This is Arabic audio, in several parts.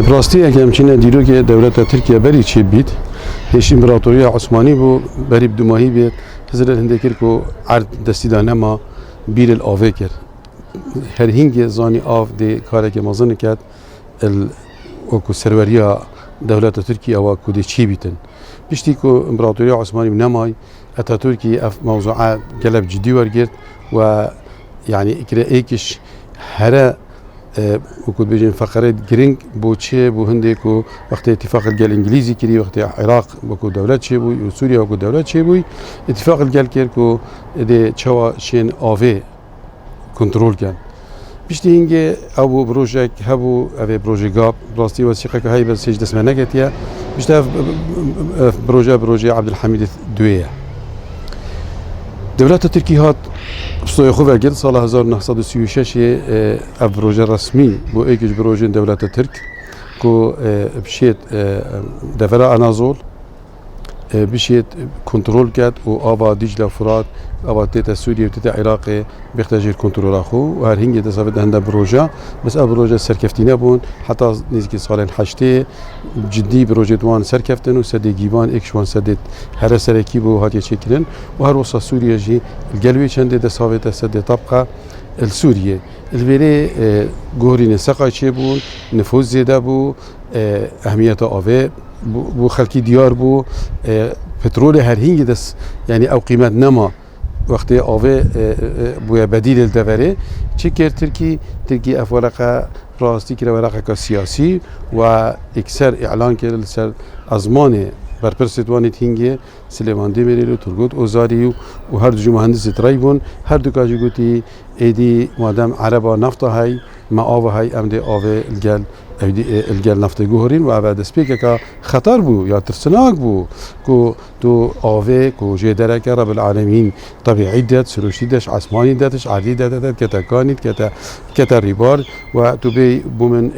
براستی اگه همچنین دیرو که دولت ترکیه بری چی بید هیچ امپراتوری عثمانی بو بری بدماهی بید هزار هنده کرد که عرض دستی دانه ما بیر الآوه کرد هر هنگی زانی آف دی کاری که مازن کرد وکو سروریا دولت ترکیه و کودی چی بیتن بیشتی که امپراتوری عثمانی نمای اتاتورکی اف موضوعات قلب جدی ورگرد و يعني اكره ايكش هره وكود بيجين فقرات جرينج بوتشي بو هنديكو وقت اتفاق الجال الانجليزي كري وقت العراق بكو دولات شيبوي وسوريا بكو دولات شيبوي اتفاق الجال كيركو دي تشوا شين اوفي كنترول كان بيشتي هنجي ابو بروجيك هبو ابي بروجي جاب بلاستي وثيقه هاي بس هيج دسمه نجتيا بيشتاف بروجي عبد الحميد الدويه دولت تركي هات بصوي خوفا جد سال 1936 اف بروجه رسمي بو ايكش بروجين دولت ترك كو بشيت دفرا انازول بشيت كنترول كات و ابا دجله فرات ابا تيتا سوريا وتيتا عراقي بيحتاج كنترول اخو وهر هنجي تصافد عندها بروجه بس بروجه سركفتينا بون حتى نيزكي صالين حشتي جدي بروجه وان سركفتن وسدي جيبان اكشوان سدت هر سركي بو هاتي تشكلن وهر وسط سوريا جي القلبي چند تصافد سد طبقه السوريه البيري جورين سقا بون نفوذ زياده بو اهميه اوه بو خلقي ديار بو بترول هر هنگي دس يعني او قيمه نما وقت اوه بو بديل الدفري تشكر تركي اف ورقه راستي كده ورقه سياسي واكثر اعلان كده سر ازمانه برپرسیدوانی تینگه سلیمان دیمیری و ترگوت اوزاری و هر دو مهندس ترایبون هر دو کاجی گویی ایدی مادام عربا نفت های ما آوا های امده آوه الگل نفت گوهرین و بعد سپیک که خطر بو یا ترسناک بو کو تو آوه کو جدره که رب العالمین طبیعی داد سروشی داش عثمانی دادش عادی داد کتا کانید کتا ریبار و تو بی بومن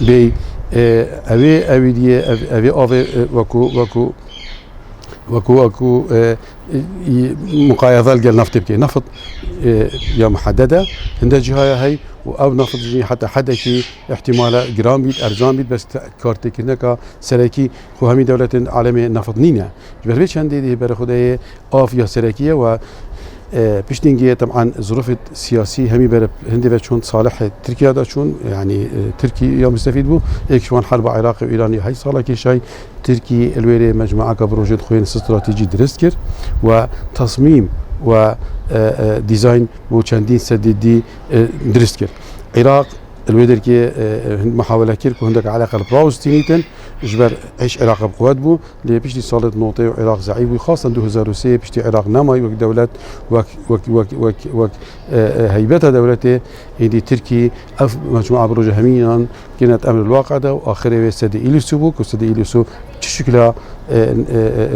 بی اوی دیه اوی آوه وكو مقايضة الجل نفط بكي نفط يا محددة هند جهاية هاي أو نفط جي حتى حدا كي احتمال جرام بيت أرجام بيت بس كارتي كنكا سركي خو همي دولة عالمية نفط نينا جبر بيش هندي دي برخداية آف يا سركية و بيشتينجي طبعا ظروف سياسي همي برب هندي بتشون صالح تركيا دا شون يعني تركي يا مستفيد بو هيك شوان حرب عراق وايران هاي صار كي شيء تركي الويري مجموعه كبروجيت خوين استراتيجي درست كر وتصميم و ديزاين بو چندين سددي درست كر العراق الويدر كي محاولة كيركو هندك علاقة البراوستينيتن جبر عيش عراق بقوات بو اللي بيشتي صالت نوطي وعراق زعيب خاصة 2003 بيشتي عراق نماي وك دولة وك هيبتها دولته هذه تركي أف مجموعة بروجة همينا كانت أمر الواقع ده وآخره سد إيليسو بوك وسد إيليسو تشكله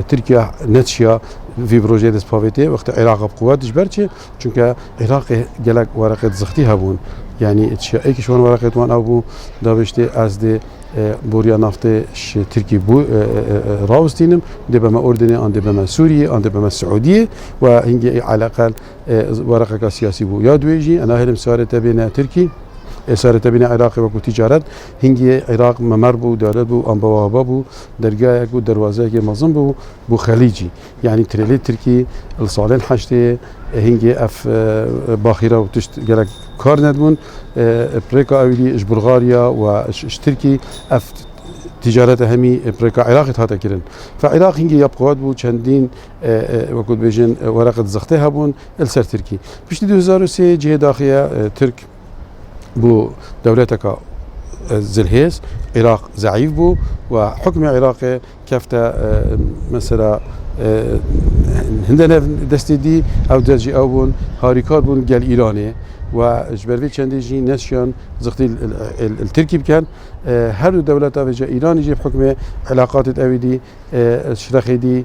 تركيا نتشيا في بروجه دسبافيتي وقت العراق بقوات جبرتي چونك العراق جلك ورقة زختي هبون يعني اشياء ايك شلون ورقه وان ابو دابشتي از دي بوريا نفط تركي بو راوستينم دي بما اردني ان دي بما سوريا ان دي بما السعوديه وهنجي على الاقل ورقه سياسي بو يا دويجي انا هلم سارته بين تركي سارته بين عراق وكو تجارت هنجي عراق ممر بو دولت بو ام بوابه بو درگاه بو دروازه كي مازن بو خليجي يعني تريلي تركي الصالين حشتي هنجي اف باخره وتشت جلك كار ندبون بريكا اويلي اش بلغاريا واش تركي اف تجارت همي بريكا عراق هاتا كرن فعراق هنجي يبقى بو چندين وكود بيجن ورقه زختها بون السر تركي بيش 2003 جهه داخليه ترك بو دولتك زلهيس عراق ضعيف بو وحكم عراقي كفتا مثلا هندنا دستي دي او درجي او بون هاريكات بون قال ايراني وجبرفي چندي جي نسيون زختي التركي كان هر دولة وجا ايران يجي بحكم علاقات اويدي شرخي دي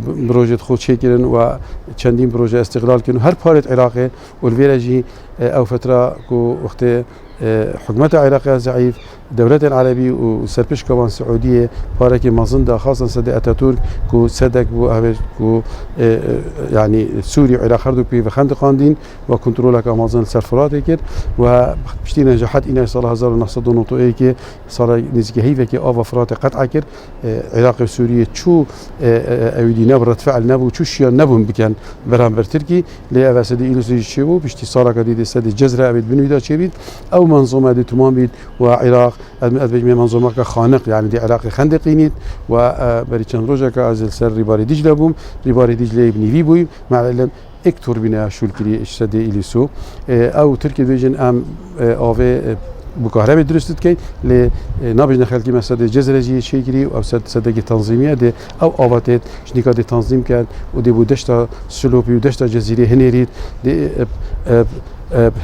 بروجه خود شكلن و چندين بروجه استقلال كانوا هر بارت عراقي والفيرجي او فتره كو وقت حكومة العراق ضعيف دولة العربية وسربش كمان سعودية بارك مازندا خاصة سد أتاتورك كو سدك كو يعني سوريا وعراق هردو بي بخند قاندين وكنترولها كمازن سرفرات كير وبشتي نجاحات إنا صار 1990 كي صار نزكي هيفك آفا فرات قطع كير عراق وسوريا شو أودي نبرة فعل نبو شو شيء نبون بكن برامبر تركي لأ سدي إلوسي شيبو بشتي صار كديد سد الجزرة أبد بنويدا شيبيد أو منظومة دي تمام بيد وعراق أدبج منظومة كخانق يعني دي عراق خندقينيت وبريتشان روجا كازل سر ريباري دجلة بوم ريباري دجلة بني في بوي مع العلم اكتر بنا شو الكري ايش سدي إليسو أو تركي فيجن أم أوفي بكهرباء درست كي لنابج نخلكي مثلا جزرجي شيكري أو سدقي تنظيمية دي أو آواتت شنيكا دي تنظيم كان ودي بودشتا سلوبي ودشتا جزيرة هنيريت دي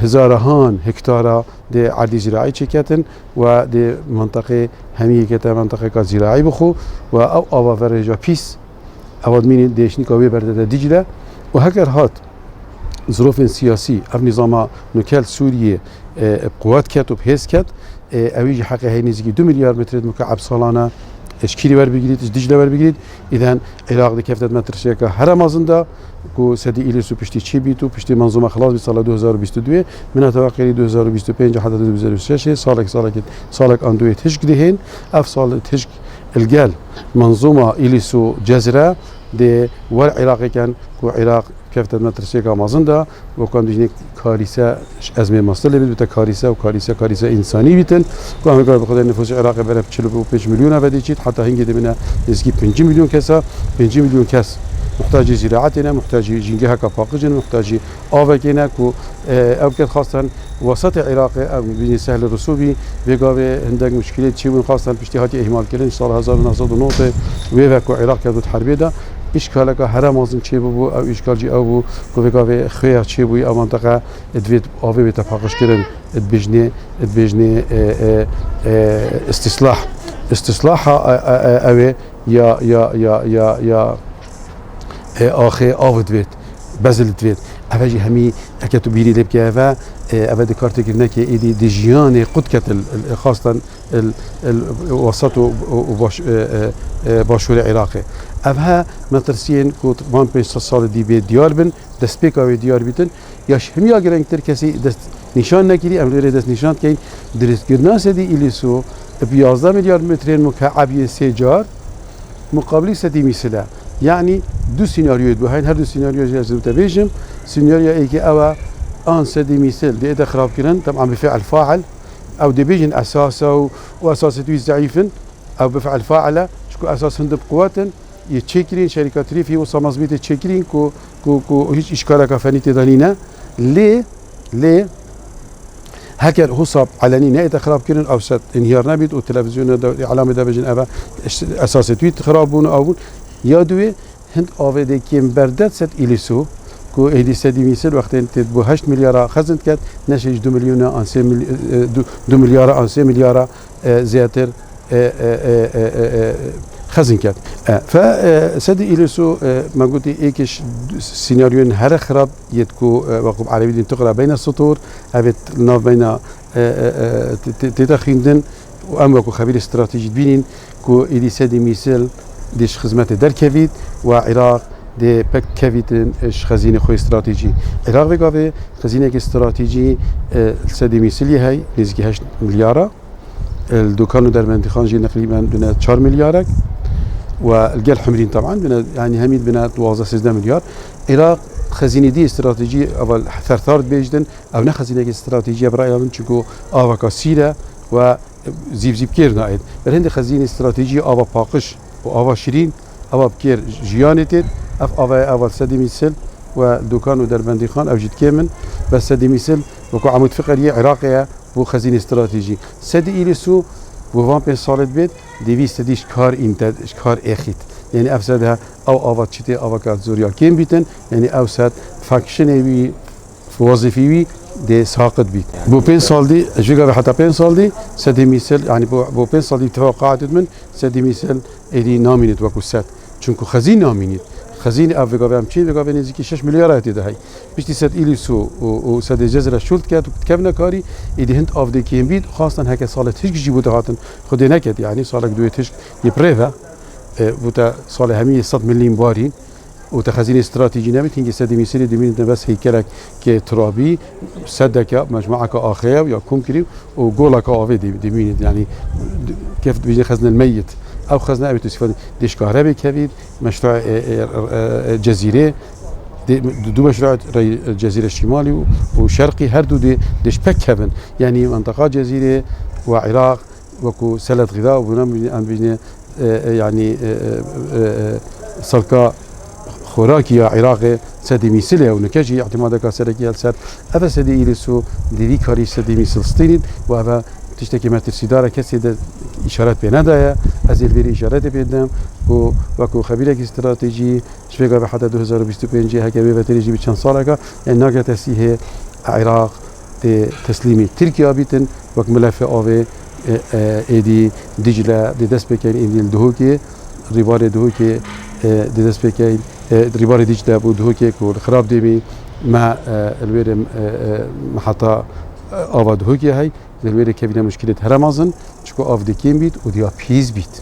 هزارهان هكتارا دي عردي زراعي شكاتن ودي منطقة همية كتا منطقة زراعي بخو أو آوا فرجا بيس أود مين دي شنيكا ويبرد دجلة وهكذا هات ظروف سياسي أو نظام نكال سوريا بقوات كات وبهيز كات أويجي حقه هي نزكي 2 مليار متر مكعب سالانة اشكيلي بر بگیرید دجله بر بگیرید اذا عراق دی کفت متر شیکا هر مازنده کو سدی ایلیسو پشتی چی بیتو پشتی منظومه خلاص سال 2022 من توقعی 2025 حتى 2026 سالك اندوی تشک دهین اف سال تشک الجال منظومه ایلیسو جزره دي ور عراقي كان كو عراق كيف متر شيكا مازندا وكان دجني كارثه ازمه مصلي بيت كارثه وكارثه انساني بيتن كان قال بخدر نفوس عراق بلا 45 مليون بديت حتى هنجي دمنا نسكي 5 مليون كسا 5 مليون كاس محتاج زراعتنا محتاج جنجها كفاقجنا محتاج آوكينا كو او كان خاصه وسط العراق او بين سهل الرسوبي بيقاوي عندك مشكله شيء خاصه باشتهاء اهمال كلن صار 1909 ويفكو العراق كانت حربيه ده اشكالك هر مازن چه بو او اشكال جي او بو كوفيكاوي خيار چه بو او منطقه ادويت اوفي بتفاقش كرن ادبجني استصلاح او يا آخر آودویت بازلدویت اولی همی اکتو بیری لب که و اولی کارت کردن که ایدی دیجیان قد کت خاصة الوسط و باشور عراقی اوها مترسین که من 5 سال دی به دیار بن دست پیکاوی دیار بیتن یاش همی اگر انتر کسی دست نشان نکردی امروز دست نشان کردن درست کردن سدی ایلیسو 11 میلیارد متر مکعبی سجار مقابل سدی مثله يعني دو سيناريو دو هاي هر دو سيناريو جاهز تبيجم سيناريو ايكي او ان سدي مثال دي اذا خراب كرن طبعا بفعل فاعل او دي بيجن اساسه واساسه ضعيفا او بفعل فاعله شكو اساس هند بقوات يتشكرين شركات ريفي وصمزبيت تشكرين كو هيك اشكالك فنيتي دانينا ليه هكر هو صاب علني نهاية خراب كرن او ست انهيار نبيت والتلفزيون علامه دا بيجن ابا اساس تويت خرابون او یادوی هند آویده کیم بردت ست ایلیسو کو ایدی سدی میسل وقتی انت بو 8 میلیارد خزند کرد نشش 2 میلیون آن 2 میلیارد آن 3 میلیارد زیاتر خزن کرد فسدی ایلیسو ما قلتی ایکش سيناريو هر خراب يتكو وقوب عربي دين تقرا بين السطور هبت ناف بين تتخيندن وام وكو خبير استراتيجي بينين كو ايدي سدي ميسل ديش خدمات دركفيت وعراق دي بك كفيتن اش خزينه خو استراتيجي عراق بقى خزينه استراتيجي السدي ميسلي هاي نزكي 8 مليار الدكان در منطقه جي تقريبا بنا 4 مليار والجال حمرين طبعا يعني هميد بنا 12 مليار عراق خزينه دي استراتيجي اول ثرثار بيجدن او نخزينه استراتيجيه برايي من تشكو افاكا سيره و زيب كيرنا ايد الهند خزينه استراتيجيه افا باقش و شيرين افا بكير جيانتت افا سدي ميسل ودكان ودربندي خان او جيت كيمن بس سدي ميسل وكو عمود فقريه عراقيه بو خزينه استراتيجي سدي إليسو بو 25 سالت بيت دي سديش كار انت كار اخيت يعني افسدها او افا تشتي افا كات زوريا كيم بيتن يعني اوسد فاكشني وظيفي دي ساقط بيت بو 5 سال دي جيغا حتى 5 سال دي سدي ميسل يعني بو 5 سال دي توقعت من سدي ميسل ادي نامينت وكو سات چونكو خزين نامينت خزين أف وقابي أمشي وقابي نزيكي 6 مليار هتده هاي بيشتي سد إليسو وسد الجزرة شولت كات وكتكبنا كاري إدي هند أف دي كيم بيد خاصة هكا صالة هشك جيبوتا هاتن خدي نكت يعني صالة دوية هشك يبريفا بوتا صالة همية 100 مليون بارين وتخزين استراتيجي نبي تيجي سد ميسيري دمين بس هيكلك كترابي سدك مجموعة آخرة ويا كومكري وجولك آوي دمين يعني كيف بيجي خزن الميت أو خزنة أبي تسفل ديش كهرباء كبير مشروع جزيرة دو مشروع الجزيرة الشمالي وشرقي هردو ديش بكهبن يعني منطقة جزيرة وعراق وكو سلة غذاء ونام بيجي يعني سلكا خوراكي عراقي سدي ميسيلي ونكجي اعتمادك سركي السر هذا سدي إليسو دي كاري سدي ميسل ستينين وهذا تشتكي ما تفسيدارة كسيدة إشارات بينادايا أزيل بير إشارات بيدم وكو خبيرك استراتيجي شفيقا بحدا 2025 هكا بيبتريجي بچند سالكا يعني ناقة تسيه عراق تسليمي تركيا بيتن وك ملف آوه ايدي دجلة دي دست بكين ايدي الدهوكي ريبار دهوكي دي دست بكين ريبار دجلة بو دهوكي كو خراب ديمي مع الوير محطة آوه دهوكي هاي الوير كبيرة مشكلة هرمازن چكو آف دي كيم بيت وديا بيز بيت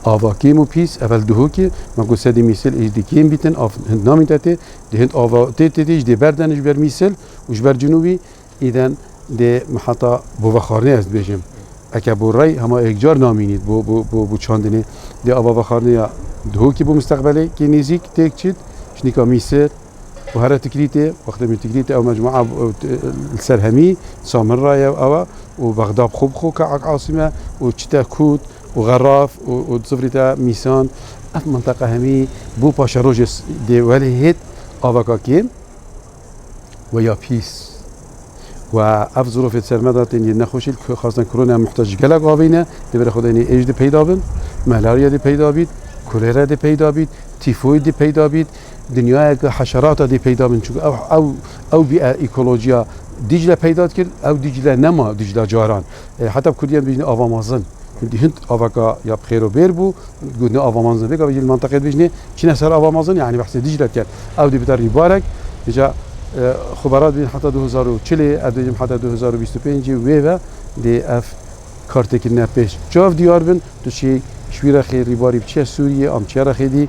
آوا كيم و بيز اول دهوكي مگو سدي ميسل ايش دي كيم بيتن آف هند نامي تاتي دي هند آوا تيتيش دي بردنش بر ميسل وش بر جنوبي إذن دي محطة بو بخارني است بيجم اكا بو رأي هما اكجار نامينيد بو چاندني دي آوا بخارني دهوكي بو مستقبلي كي نيزيك تيك چيد شنيكا ميسل وهذا تكريته وقت من تكريته أو مجموعة السرهمي سامر رايا أو وبغداد خوب كعاصمة وشتا كوت وغراف وصفرتا ميسان أف منطقة همي بو باشروجس دي ولهت أباكا كيم ويا بيس وأف ظروف السرمدات إن نخوش خاصة كورونا محتاج جلق قابينة دبر خداني إيش دي پیدا بن ملاريا دي پیدا بيت كوليرا دي پیدا بيت تيفويد دي پیدا بيت دنیای حشرات دي پیدا من چون او بيئة ايكولوجيا دجله پیدا کرد او دجله نما دجله جاران حتی كرديان بيجن آوامازن هند آوكا يا بخير وبير بو قلنا آوامازن بيجا بيجي المنطقة بيجني شنو صار آوامازن يعني بحث دجله كان او دي بتر يبارك بيجا خبرات بين حتى 2040 اديم حتى 2025 ويفا دي اف كارتك النبش جاف ديار بن تشي شويره خير يباري بتشي سوريا ام تشي خيدي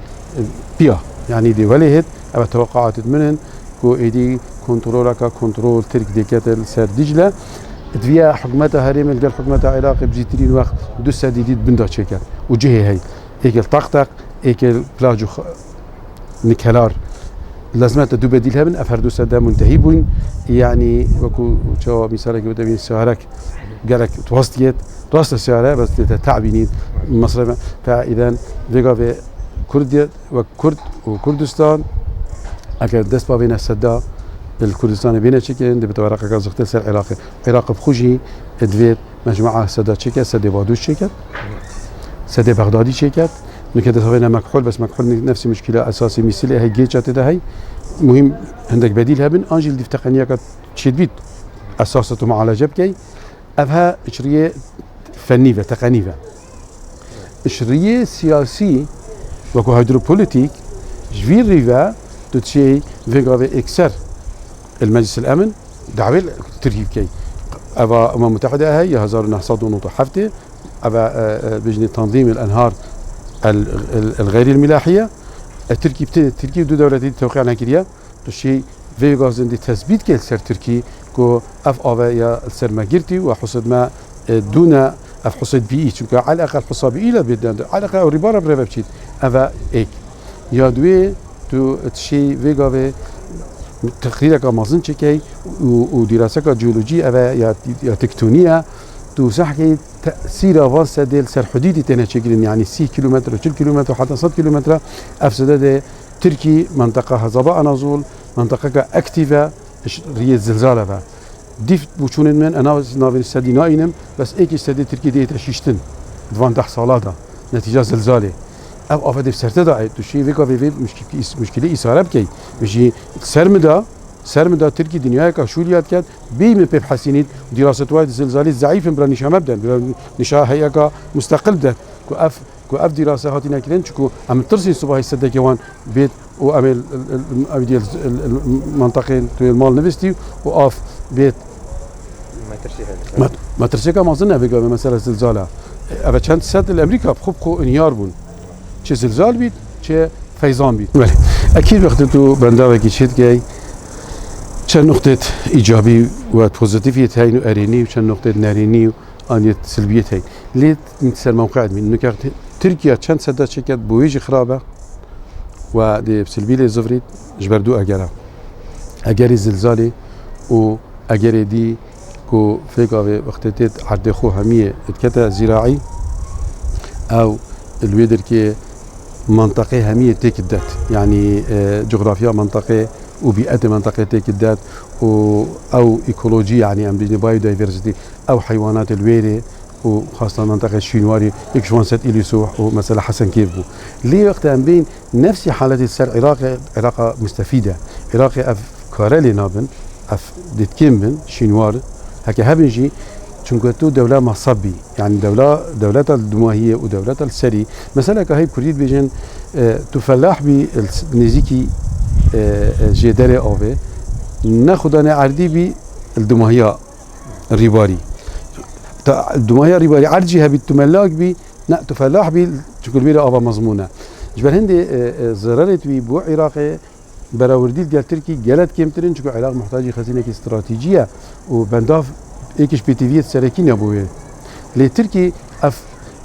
بيا يعني دي ولهت او توقعات منن كو ايدي كنترول ترك ديكات سر دجله دفيا حكمتها هرم الجل حكمتها عراق بزيترين وقت دو سديديد بندا تشيكا وجهي هي ايكل طقطق ايكل بلاجو نكلار لازمات دو بديل هبن افردو سدا منتهي بوين يعني وكو تشوا مثالك بدبين سهرك قالك توسطيت راس السيارة بس تعبينين مصر فاذا فيغا في كردية وكرد وكردستان اگر دست با بین السدا الكردستان بين تشكين دي بتورق قازقت سر عراق بخوجي ادويت مجموعه سدا تشكي سدا بادوش تشكي سدا بغدادي تشكي نكد صفينا مكحول بس مكحول نفس مشكله اساسي مثل هي جيتشات ده هي مهم عندك بديل هبن انجل دي تقنيه تشيد بيت اساسته معالجه بكي افها اشريه فنيه تقنيه اشريه سياسي وكو هيدروبوليتيك جوير ريفا تشي فيغافي اكسر المجلس الامن دعوه تركيب كي ابا امم المتحده هي 1907 ابا بجني تنظيم الانهار الغير الملاحيه التركي دو دولتين توقيع نكريا تشي فيغاز دي تثبيت كل سر تركي كو اف اويا السرماجرتي وحصد ما دون اف حصد بي چونك على الاقل حسابي الى بدن على الاقل ريبارا بريفشيت افا ايك يا دوي تو تشي فيغافي تقريرك مازن تشكي ودراسه جيولوجي افا يا تكتونيه تو صحكي تاثير افانس ديال سر حدودي تنشكل يعني 6 كيلومتر 2 كيلومتر حتى 6 كيلومتر افسد تركي منطقه هزباء نازول منطقه اكتيفا ري الزلزال افا ديف بوچونن من انا ناوين استدي ناينم بس ايك استدي تركي ديت شيشتن دوان 10 سالادا نتيجه زلزالي او افدي سرتدا تو شي فيكا في مشكله اثاره بكي بيجي سرمدا تركي دنيا کا شوليات كات بي مي بحسينيد دراسه وايد زلزالي ضعيف برا نشا مبدا نشا هيا مستقل ده كو اف كو اف دراسه هاتي نكرين شكو ام ترسي صباحي سدك وان بيت وامل ديال المنطقه المال نفستي واف بيت ما ترسي كما ظن بقى مثلا زلزال ابا كانت سد الامريكا بخو انهيار بون چه زلزال بيت چه فيضان بيت اكيد وقت تو بنداوي شيت جاي چند نقطه ايجابي و بوزيتيفيت هاي اريني وچند نقطه ناريني وانيت سلبيت هاي ليه مثل موقع من انه تركيا چند سده شركات بويجي خرابه و دي بسلبيله زفريت جبردو اجري زلزالي و اجري دي كو فيقا وقتتت عرض خو همية اتكتا زراعي او الويدر كي منطقة همية تكدات يعني جغرافيا منطقة وبيئة منطقة تكدات او ايكولوجيا يعني ام بيجني بايودايفرسيتي او حيوانات الويري وخاصة منطقة الشينواري يكشفون ست إليسوح ومثلا حسن كيفبو ليه وقت ام بين نفس حالة السر عراق مستفيدة عراق اف كارلي نابن اف ديتكيمبن شينوار هكا هبنجي چونکه تو دولة مصبي يعني دولة الدماهية ودولة السري مثلا كهي كريد بيجن تفلاح بنزيكي جدار اوه ناخدنا عردي بالدماهية الريباري الدماهية الريباري عرجي هبي تملاك بي نا تفلاح بي چونكه بيرا اوه مضمونة جبر هندي ضررت بي بو عراقي براورديد قال تركي قالت كيمترين چونكه عراق محتاج خزينة استراتيجية وبنداف ايكش بي تي في سركين ابوه لتركي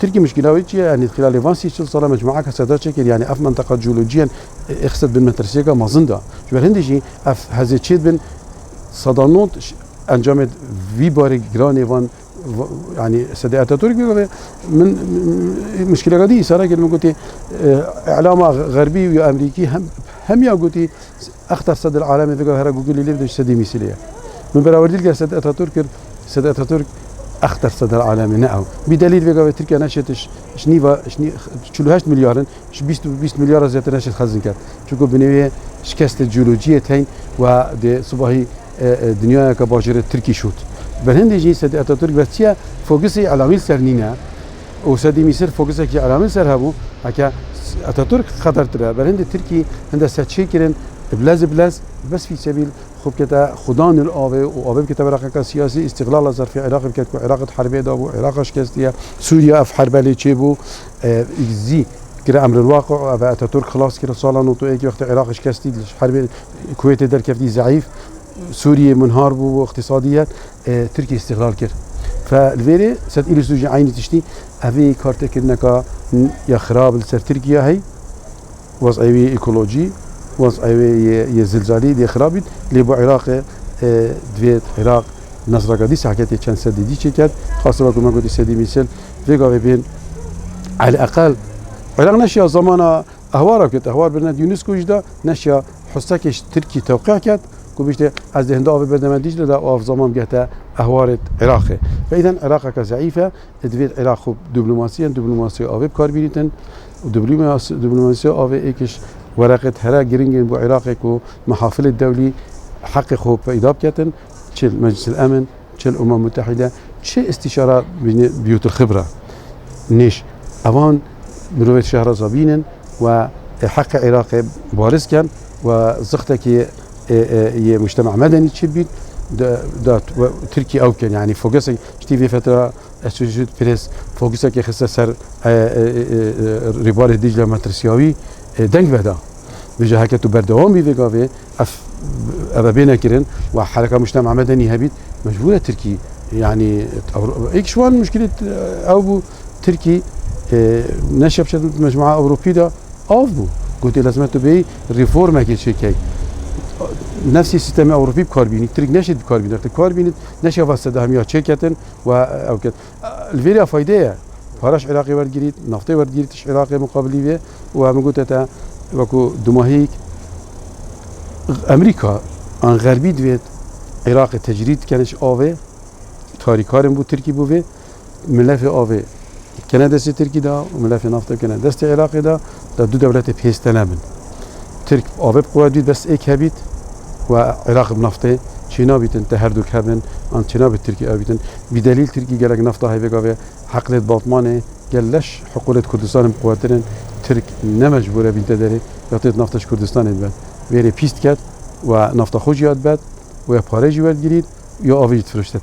تركي مشكله وجهه يعني خلال 25 سنه مجموعه كسادات شكل يعني اف منطقه جيولوجيا اخست بالمترسيكا مازندا جبر هندجي اف هذا تشيد بن صدانوت انجام في بارك جراني وان يعني سيدي اتاتورك من مشكله قضيه صار قال قلت اعلام غربي وامريكي هم يا قلت اخطر صدر العالم في هذا جوجل اللي بده يسدي مثليه من براورديل قال سيدي اتاتورك اخطر صدر العالمي نعم بدليل فيجا تركيا نشتش شنيفا 48 مليار 20 مليار زياده نشت خزن كات شكو بنوي شكست الجيولوجيه تين و دي صباحي دنيا كباجر تركي شوت بهندي جي سيدي اتاتورك بس فوكسي على عميل سرنينا وسيدي مصر فوكسي على عميل سرهبو هكا اتاتورك خطر ترى بهندي تركي عند ستشيكرن بلاز بس في سبيل خب كتا خدان الآوه وآوه بكتا براقة سياسي استغلال الظرف في عراق بكتا عراق حربية دابو عراق شكستية سوريا في حربة اللي تشيبو زي كرا أمر الواقع أتاتورك خلاص كرا صالا نوتو ايكي وقت عراق شكستي حربية الكويت در كفتي ضعيف سوريا منهار بو اقتصادية تركيا استغلال كر فالفيري سد إلي سوجي عيني تشتي أفي كارتا كرنكا يا خراب لسر تركيا هي وضعي ايكولوجي وضعي زلزالي دي خرابيت اللي بو عراق دويت عراق نظرة قديسة حكيتي كان سديدي شكات خاصة بكم ما قلت سدي مثل فيقا بين على الأقل عراق نشيا زمان أهوار كت أهوار برنامج يونسكو جدا نشيا حسكش تركي توقيع كت كوبيشته از دهنده آب بدمندیش لدا آف زمان جهته أهوار عراقه فإذا عراق كضعيفة دويت عراق خوب دبلوماسي آب بكار بينتن ودبلوماسي آب إيكش ورقة هلا جرينجن بو عراقي كو محافل الدولي حق خوب إضاب كتن تشل مجلس الأمن تشل الأمم المتحدة تشل استشارة بيوت الخبرة نيش أوان مروة شهر زبينن وحق عراقي بارز كان وزختك ي مجتمع مدني تشبيت دا تركي أو كان يعني فوقسك شتي في فترة أسوشيت بريس فوقسك يخص سر ربار دجلة مترسياوي دنگ بدا بجا هكا تو بردوام بيفيقافي أبا بينا كرن وحركة مجتمع مدني هبيت مجبورة تركي يعني إيكشوان مشكلة أو تركي نشأ بشكل مجموعة أوروبية دا أفضل قلت لازم تبي ريفورم هكذا شيء نفس السيستم الأوروبي بكاربيني ترك نشد بكاربيني كاربيني نشأ واسطة هميا شيكاتن أو كده الفيريا فايدة فارش عراقي وردگیرید نفتی وردگیریدش عراقی مقابلیه و هم گفته تا وکو دماهیک امریکا آن غربی دوید عراق تجرید کنش آوه تاریکارم بود ترکی بوده ملف آوه کنه دست ترکی دا و ملف نفتی کنه دست عراقی دا دو دولت پیستنه بن ترک آوه بقوه دوید بس ایک هبید و عراق بنفته چینا بیتن ته هر دو کبن آن چینا بیت ترکیه بیتن بدلیل ترکیه گلک نفتا هی بگاوه حقلت باطمانه گلش حقوقت کردستان مقواترن ترک نمجبوره بینت داره یاتت نفتش کردستان بد ویری پیست کرد و نفتا خوش یاد بد و پاره جواد گیرید یا آویت فرشته